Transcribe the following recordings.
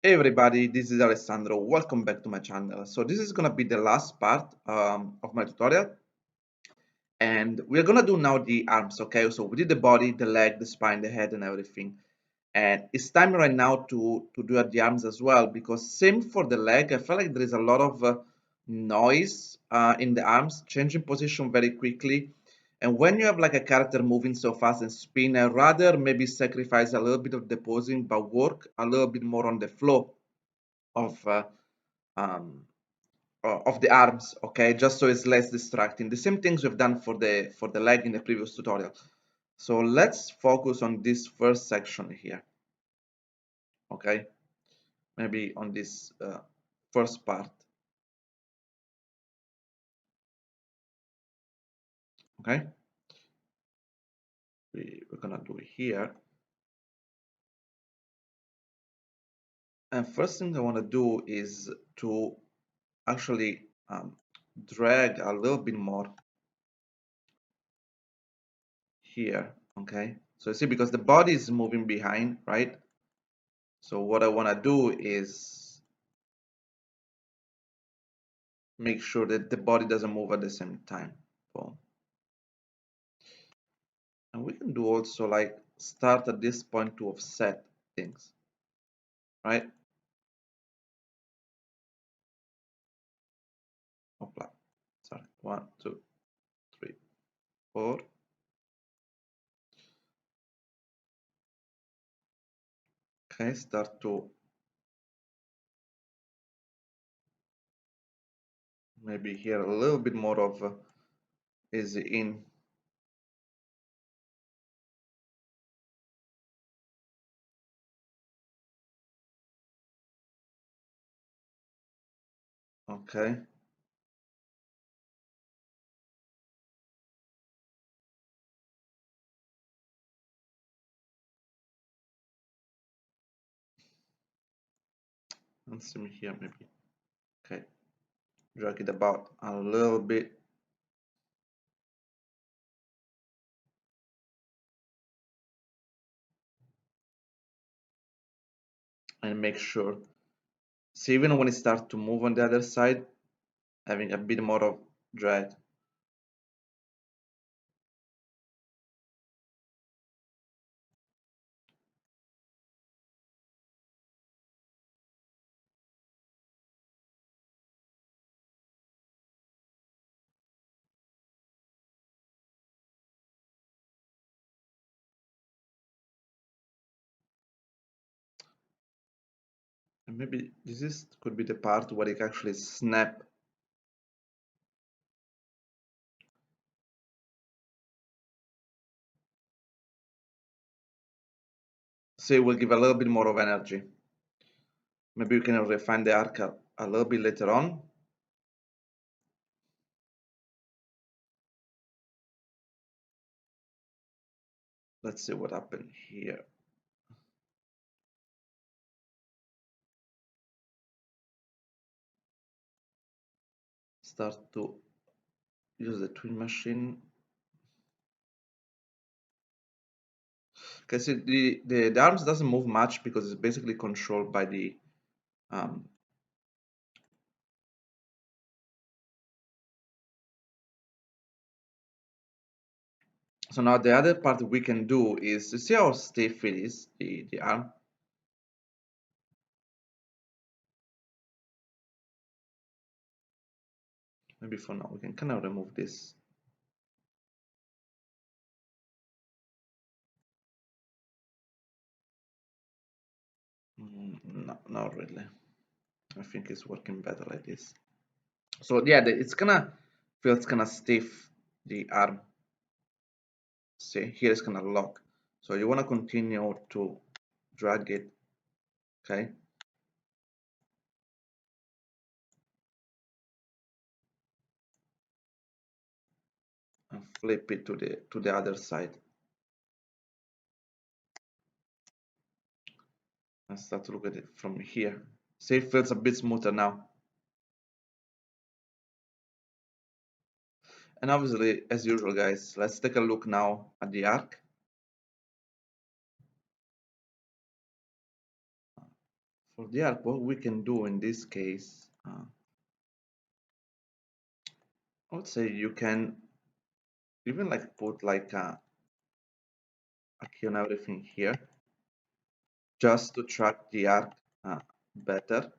Hey everybody, this is Alessandro. Welcome back to my channel. So this is gonna be the last part of my tutorial, and we're gonna do now the arms. Okay, so we did the body, the leg, the spine, the head, and everything. And it's time right now to do the arms as well, because same for the leg. I feel like there is a lot of noise in the arms, changing position very quickly. And when you have like a character moving so fast and spin, I rather maybe sacrifice a little bit of the posing, but work a little bit more on the flow of um, of the arms, okay, just so it's less distracting. The same things we've done for the leg in the previous tutorial. So let's focus on this first section here, okay, maybe on this first part, okay. We're gonna do it here, and first thing I want to do is to actually drag a little bit more here, okay. So you see, because the body is moving behind, right? So what I want to do is make sure that the body doesn't move at the same time. Boom. And we can do also like start at this point to offset things, right? Hopla. Sorry, 1, 2, 3, 4. Okay, start to maybe here a little bit more of is in. Okay. And same here maybe. Okay. Drag it about a little bit. And make sure. See, even when it starts to move on the other side, having a bit more of drag. And maybe this is could be the part where it actually snap. So it will give a little bit more of energy. Maybe you can refine the arc a little bit later on. Let's see what happened here. Start to use the twin machine. Okay, so the arms doesn't move much because it's basically controlled by the um, so now the other part we can do is to see how stiff it is, the arm. Maybe for now we can kind of remove this. No, not really. I think it's working better like this. So yeah, it's gonna feels kind of stiff, the arm. See, here it's gonna lock. So you want to continue to drag it, okay, and flip it to the other side. And start to look at it from here. See, it feels a bit smoother now. And obviously, as usual, guys, let's take a look now at the arc. For the arc, what we can do in this case, I would say you can even like put like a key on everything here just to track the arc better.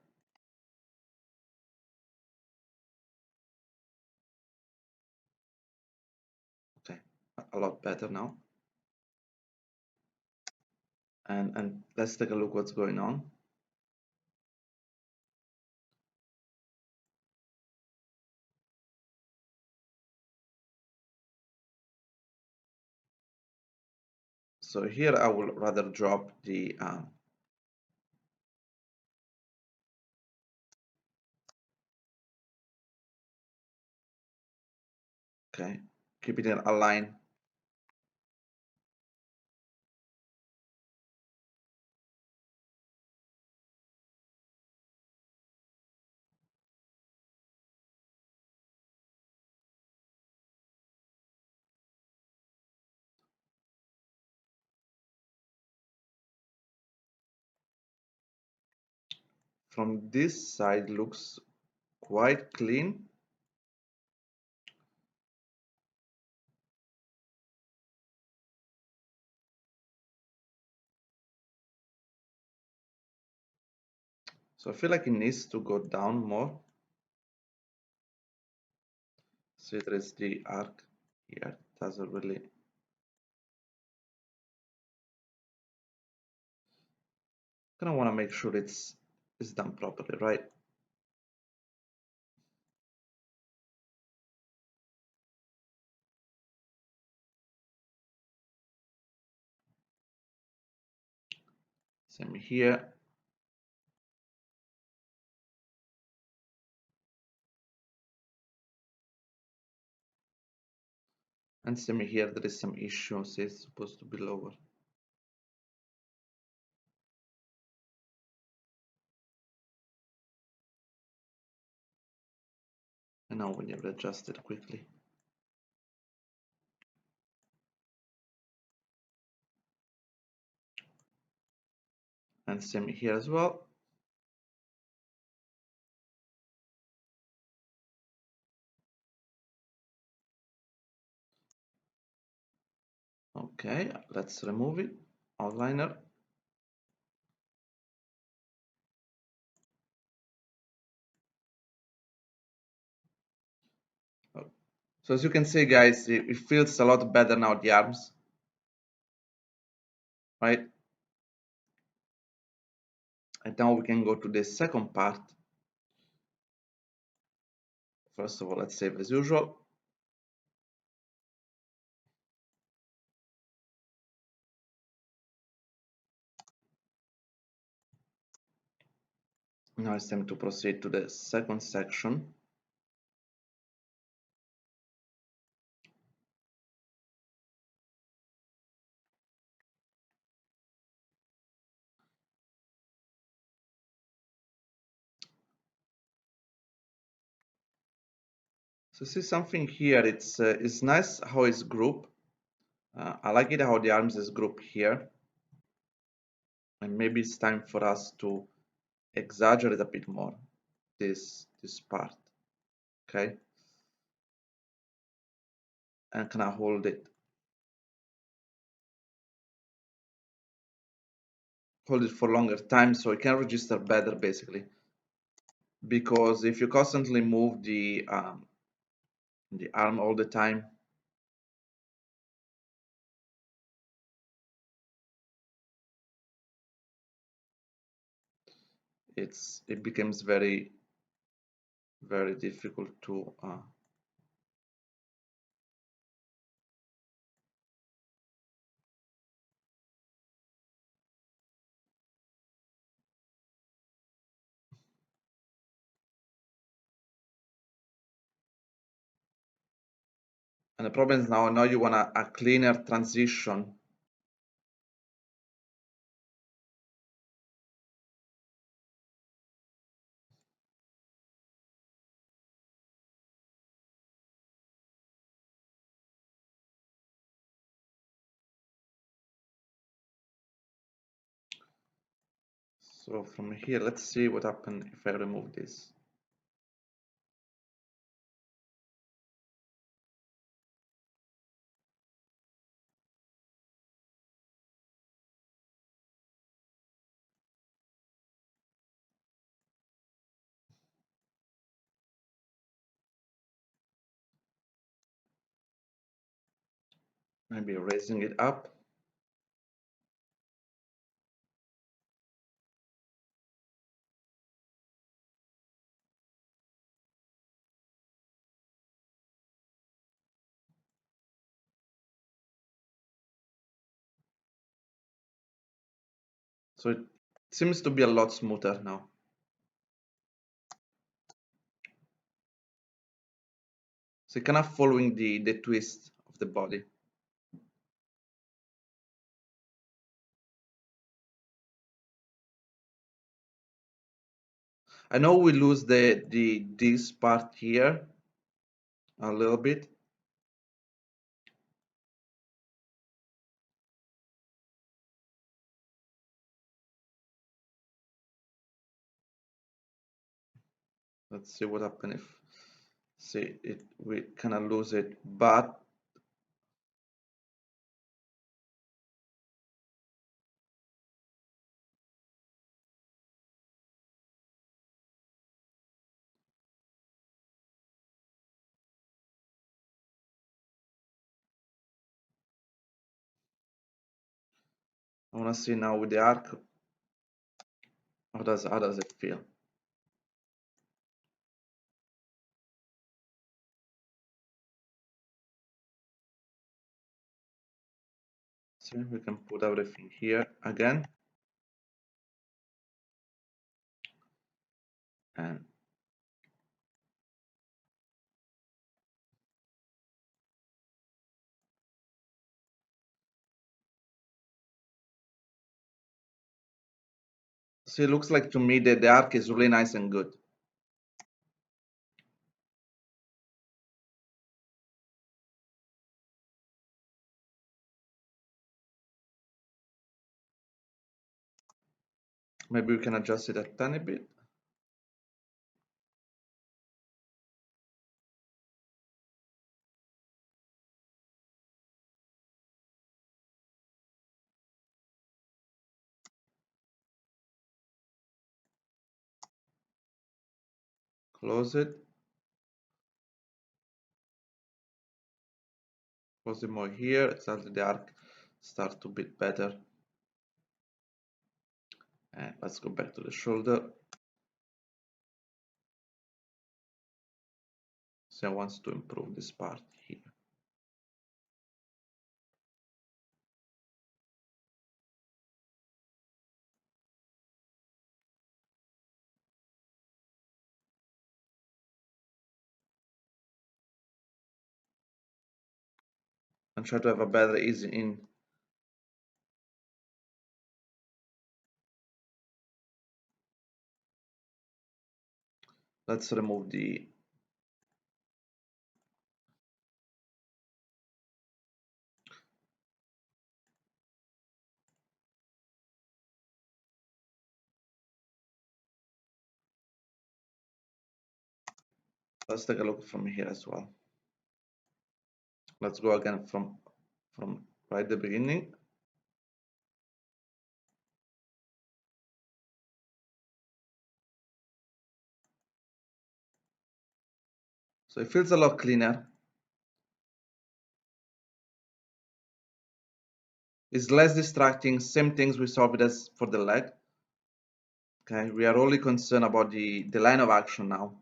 Okay, a lot better now. And let's take a look what's going on. So here I will rather drop the okay, keep it in a line. From this side looks quite clean. So I feel like it needs to go down more. So there is the arc here. Doesn't really. Kind of want to make sure it's done properly, right? Same here. And same here, there is some issues. It's supposed to be lower. And now we need to adjust it quickly. And same here as well. Okay, let's remove it. Outliner. Oh. So as you can see, guys, it feels a lot better now, the arms, right? And now we can go to the second part. First of all, let's save as usual. Now it's time to proceed to the second section. So see something here, it's nice how it's grouped. I like it how the arms is grouped here. And maybe it's time for us to exaggerate a bit more this part, okay? And can I hold it for longer time so it can register better basically? Because if you constantly move the arm all the time, it becomes very difficult to and the problem is now you want a cleaner transition. So from here, let's see what happens if I remove this. Maybe raising it up. So it seems to be a lot smoother now. So kind of following the twist of the body. I know we lose the this part here a little bit. Let's see what happens if see it we kind of lose it, but I want to see now with the arc how does it feel. See, we can put everything here again, and so it looks like to me that the arc is really nice and good. Maybe we can adjust it a tiny bit. Close it. Close it more here. Exactly, the arc start to bit better. And let's go back to the shoulder. So I want to improve this part here. And try to have a better easy in. Let's remove the let's take a look from here as well. Let's go again from right the beginning. So it feels a lot cleaner. It's less distracting. Same things we saw with us for the leg. Okay, we are only concerned about the line of action now.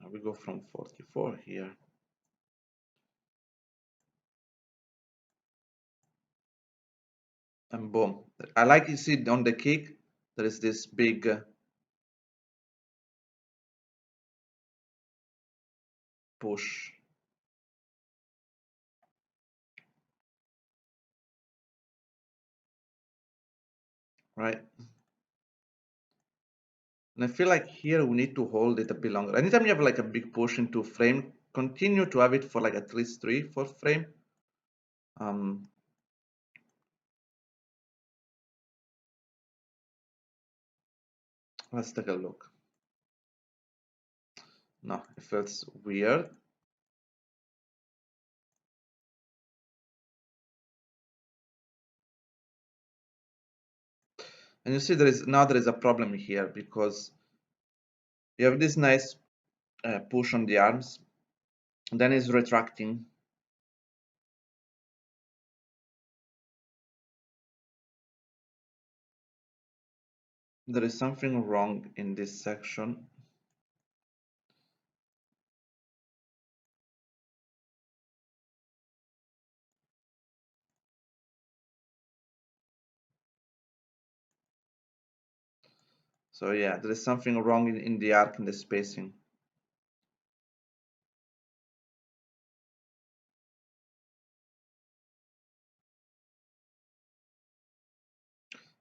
Now we go from 44 here. And boom. I like you see on the kick, there is this big push. Right? And I feel like here we need to hold it a bit longer. Anytime you have like a big push into frame continue to have it for like at least 3 4 frame. um, let's take a look. No, it feels weird. And you see there is a problem here because you have this nice push on the arms, and then it's retracting. There is something wrong in this section. So yeah, there is something wrong in the arc, in the spacing.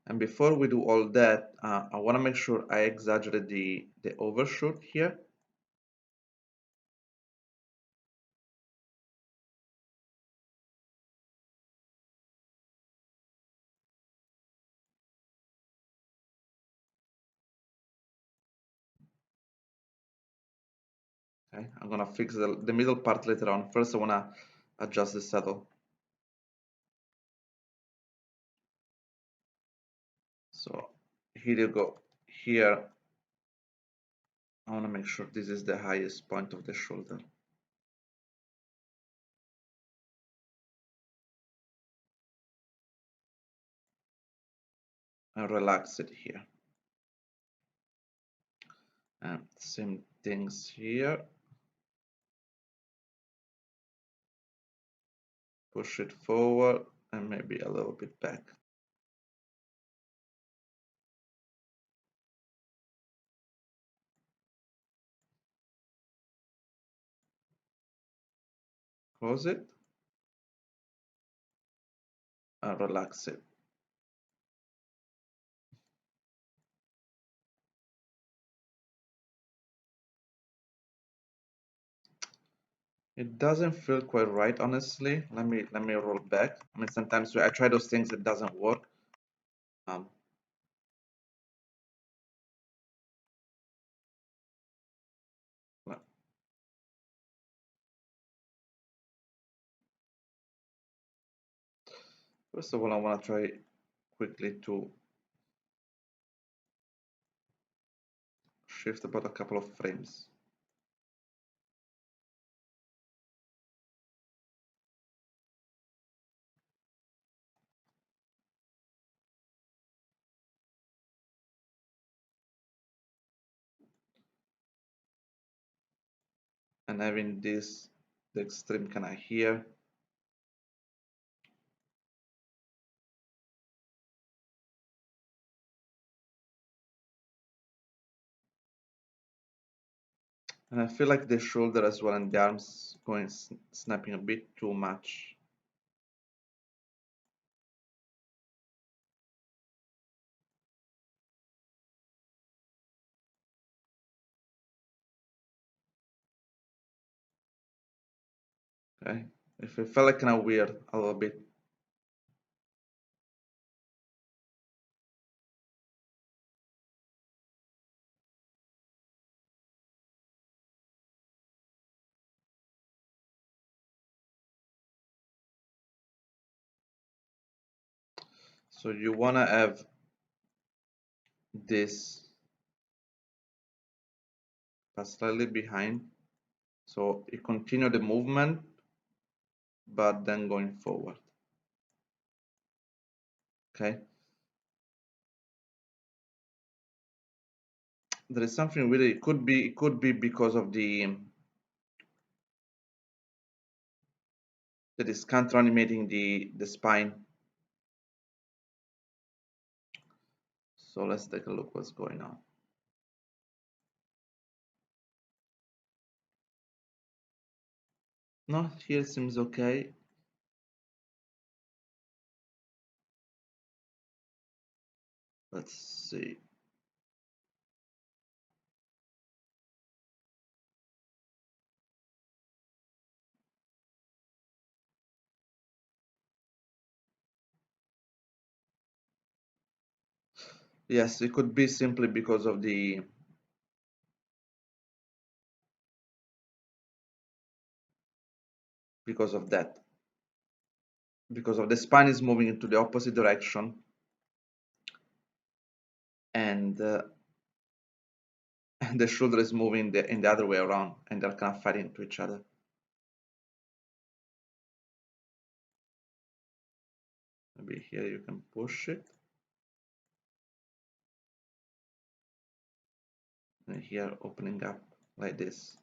And before we do all that, I want to make sure I exaggerate the overshoot here. Okay, I'm gonna fix the middle part later on. First, I wanna adjust the saddle. So here you go. Here, I wanna make sure this is the highest point of the shoulder. And relax it here. And same things here. Push it forward and maybe a little bit back. Close it and relax it. It doesn't feel quite right, honestly. Let me roll back. I mean, sometimes when I try those things, it doesn't work. Um, well, first of all, I want to try quickly to shift about a couple of frames. And having this, the extreme kind of here. And I feel like the shoulder as well and the arms going snapping a bit too much. Okay, if it felt like kind of weird a little bit. So you want to have this slightly behind. So you continue the movement, but then going forward. Okay. There is something really, it could be because of that is counter animating the spine. So let's take a look what's going on. No, here seems okay. Let's see. Yes, it could be simply because of that. Because of the spine is moving into the opposite direction, and and the shoulder is moving in the other way around, and they're kind of fighting to each other. Maybe here you can push it, and here opening up like this.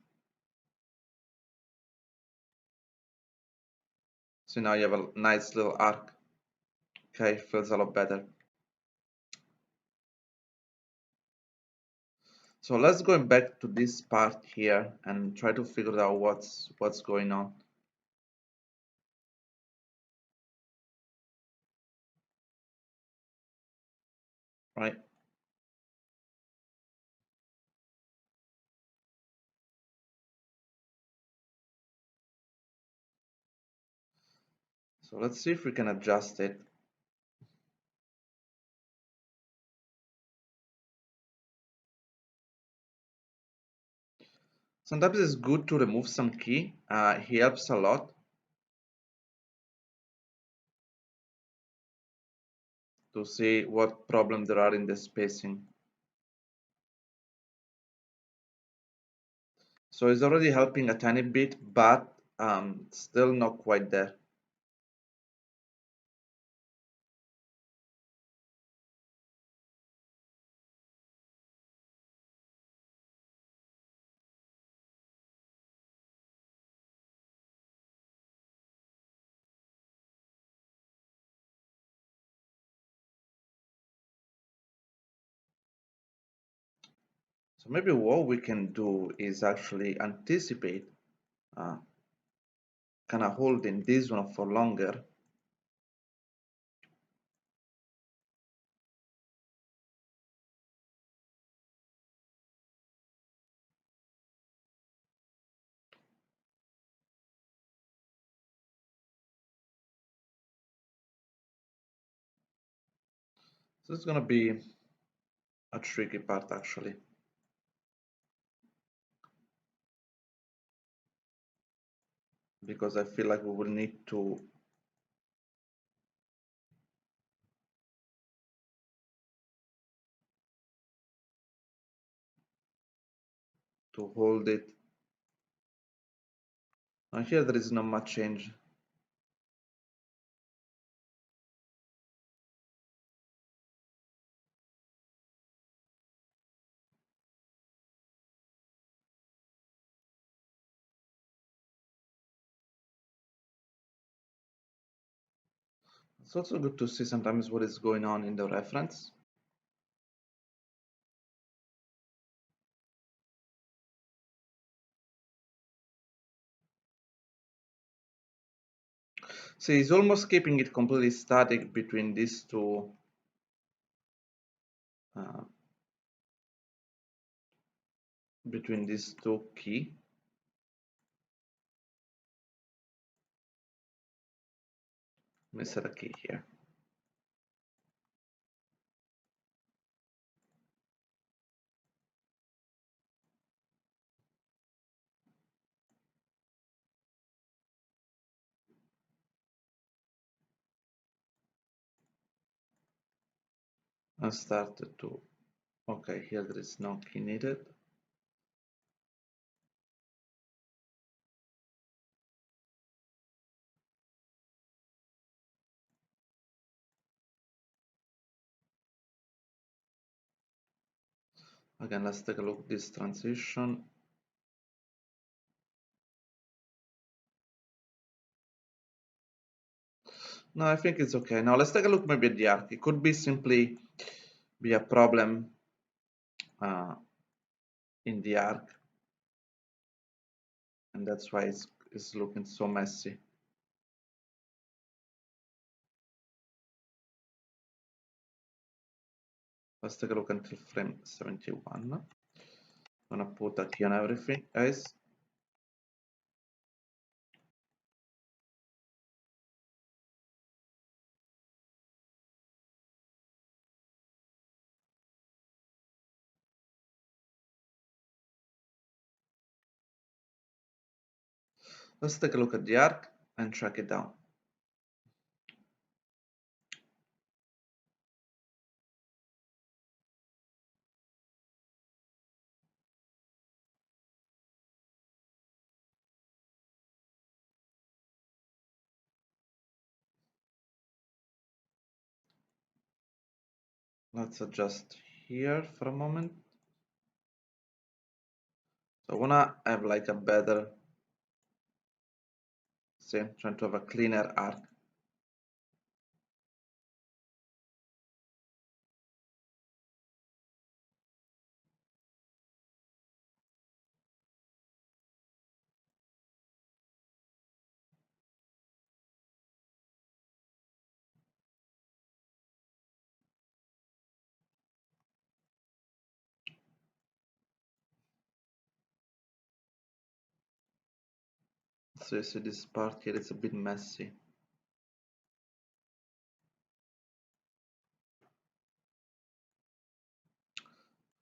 So now you have a nice little arc. Okay, feels a lot better. So let's go back to this part here and try to figure out what's going on. Right? So let's see if we can adjust it. Sometimes it's good to remove some key. It helps a lot to see what problem there are in the spacing. So it's already helping a tiny bit, but still not quite there. So maybe what we can do is actually anticipate uh, kind of holding this one for longer. So it's going to be a tricky part actually, because I feel like we will need to hold it. Now here there is not much change. It's also good to see sometimes what is going on in the reference. See, it's almost keeping it completely static uh, between these two key. Let me set a key here. I started to, okay, here there is no key needed. Again, let's take a look at this transition. No, I think it's okay. Now let's take a look maybe at the arc. It could be simply be a problem uh, in the arc, and that's why it's looking so messy. Let's take a look until frame 71. I'm gonna put a key on everything, guys. Let's take a look at the arc and track it down. Let's adjust here for a moment. So I wanna have like a better, see, I'm trying to have a cleaner arc. So you see this part here is a bit messy.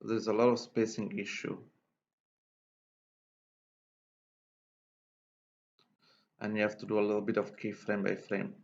There's a lot of spacing issue, and you have to do a little bit of keyframe by frame.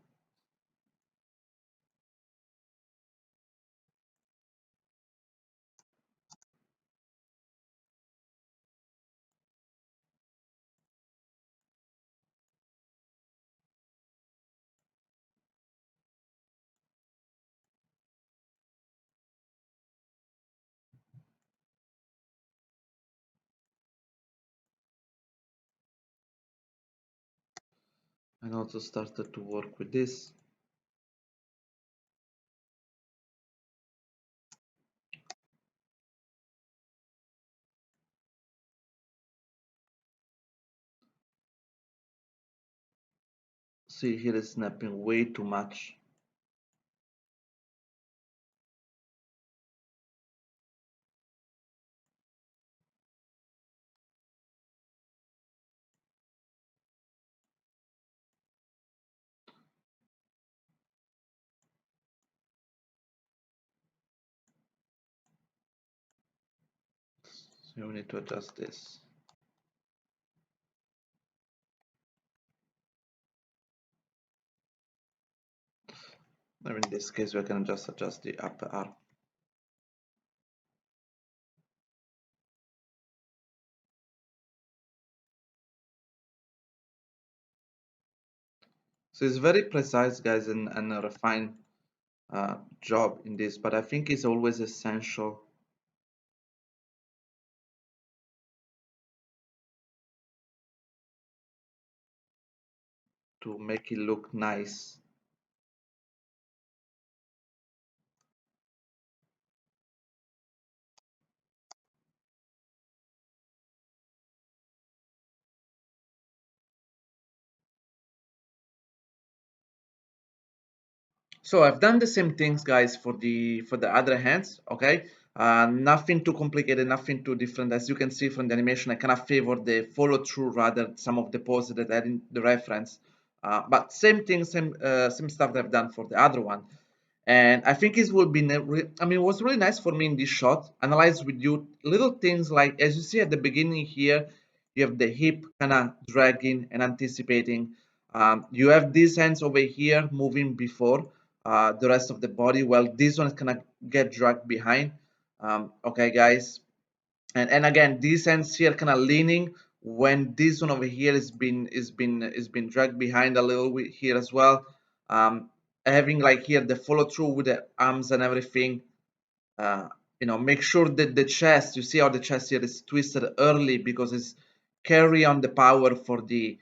And also started to work with this. See here is snapping way too much. So we need to adjust this. Now in this case we can just adjust the upper arc. So it's very precise, guys, and a refined job in this, but I think it's always essential to make it look nice. So I've done the same things, guys, for the other hands. Okay, nothing too complicated, nothing too different. As you can see from the animation, I kind of favor the follow through rather some of the poses that I in the reference. But same thing, same stuff that I've done for the other one. And I think it will be, I mean, it was really nice for me in this shot, analyze with you little things like, as you see at the beginning here, you have the hip kind of dragging and anticipating. You have these hands over here moving before the rest of the body. Well, this one is gonna get dragged behind. Okay, guys, and again, these hands here kind of leaning when this one over here is been dragged behind a little bit here as well. Um, Having like here the follow through with the arms and everything. Uh, make sure that the chest, you see how the chest here is twisted early because it's carry on the power for the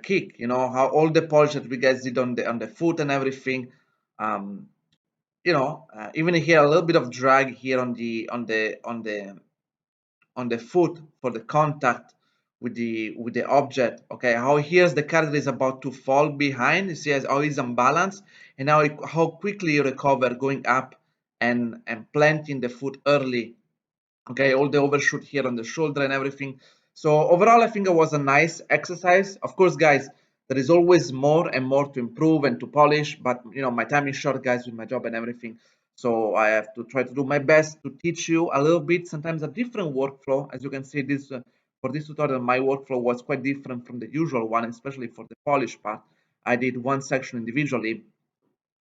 kick. You know how all the polish that we guys did on the foot and everything. Um, Even here a little bit of drag here on the foot for the contact with the object. Okay, how here's the character is about to fall behind. You see how he's unbalanced, and now how quickly you recover going up and planting the foot early. Okay, all the overshoot here on the shoulder and everything. So overall, I think it was a nice exercise. Of course, guys, there is always more and more to improve and to polish, but my time is short, guys, with my job and everything. So I have to try to do my best to teach you a little bit, sometimes a different workflow. As you can see, this For this tutorial, my workflow was quite different from the usual one, especially for the polish part. I did one section individually,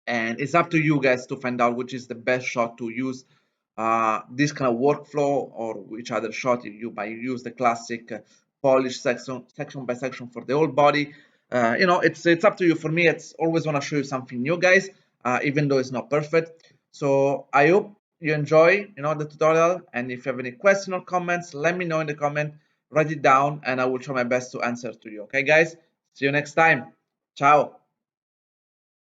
and it's up to you guys to find out which is the best shot to use this kind of workflow, or which other shot you might use the classic polish section by section for the whole body. It's up to you. For me, it's always want to show you something new, guys, even though it's not perfect. So I hope you enjoy the tutorial, and if you have any question or comments, let me know in the comment. Write it down and I will try my best to answer to you. Okay, guys, see you next time. Ciao.